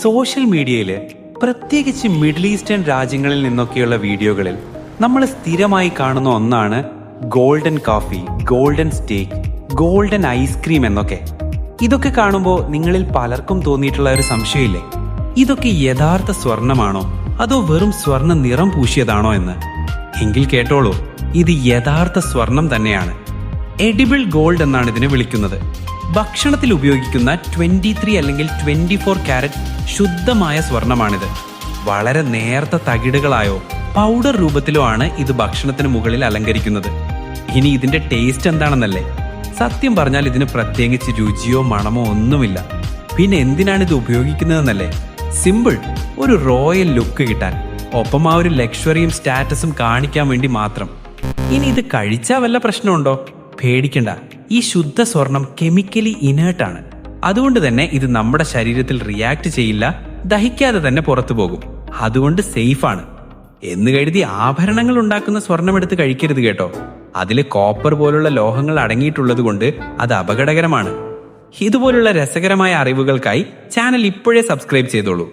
Social മീഡിയയിൽ പ്രത്യേകിച്ച് middle eastern രാജ്യങ്ങളിൽ നിന്നൊക്കെയുള്ള വീഡിയോകളിൽ നമ്മൾ സ്ഥിരമായി കാണുന്ന ഒന്നാണ് ഗോൾഡൻ കോഫി, ഗോൾഡൻ സ്റ്റേക്ക്, ഗോൾഡൻ ഐസ്ക്രീം എന്നൊക്കെ. ഇതൊക്കെ കാണുമ്പോൾ നിങ്ങളിൽ പലർക്കും തോന്നിയിട്ടുള്ള ഒരു സംശയമില്ലേ, ഇതൊക്കെ യഥാർത്ഥ സ്വർണമാണോ അതോ വെറും സ്വർണ്ണ നിറം പൂശിയതാണോ എന്ന്? എങ്കിൽ കേട്ടോളൂ, ഇത് യഥാർത്ഥ സ്വർണം തന്നെയാണ്. എഡിബിൾ ഗോൾഡ് എന്നാണ് ഇതിനെ വിളിക്കുന്നത്. ഭക്ഷണത്തിൽ ഉപയോഗിക്കുന്ന 23 അല്ലെങ്കിൽ 24 കാരറ്റ് ശുദ്ധമായ സ്വർണമാണിത്. വളരെ നേർത്ത തകിടുകളായോ പൗഡർ രൂപത്തിലോ ആണ് ഇത് ഭക്ഷണത്തിന് മുകളിൽ അലങ്കരിക്കുന്നത്. ഇനി ഇതിന്റെ ടേസ്റ്റ് എന്താണെന്നല്ലേ? സത്യം പറഞ്ഞാൽ ഇതിന് പ്രത്യേകിച്ച് രുചിയോ മണമോ ഒന്നുമില്ല. പിന്നെ എന്തിനാണ് ഇത് ഉപയോഗിക്കുന്നതെന്നല്ലേ? സിമ്പിൾ, ഒരു റോയൽ ലുക്ക് കിട്ടാൻ, ഒപ്പം ആ ഒരു ലക്ഷറിയും സ്റ്റാറ്റസും കാണിക്കാൻ വേണ്ടി മാത്രം. ഇനി ഇത് കഴിച്ചാൽ വല്ല പ്രശ്നമുണ്ടോ? പേടിക്കണ്ട, ഈ ശുദ്ധ സ്വർണം കെമിക്കലി ഇനേർട്ടാണ്. അതുകൊണ്ട് തന്നെ ഇത് നമ്മുടെ ശരീരത്തിൽ റിയാക്ട് ചെയ്യില്ല, ദഹിക്കാതെ തന്നെ പുറത്തു പോകും. അതുകൊണ്ട് സേഫാണ് എന്ന് കരുതി ആഭരണങ്ങൾ ഉണ്ടാക്കുന്ന സ്വർണം എടുത്ത് കഴിക്കരുത് കേട്ടോ. അതിൽ കോപ്പർ പോലുള്ള ലോഹങ്ങൾ അടങ്ങിയിട്ടുള്ളത് കൊണ്ട് അത് അപകടകരമാണ്. ഇതുപോലുള്ള രസകരമായ അറിവുകൾക്കായി ചാനൽ ഇപ്പോഴേ സബ്സ്ക്രൈബ് ചെയ്തോളൂ.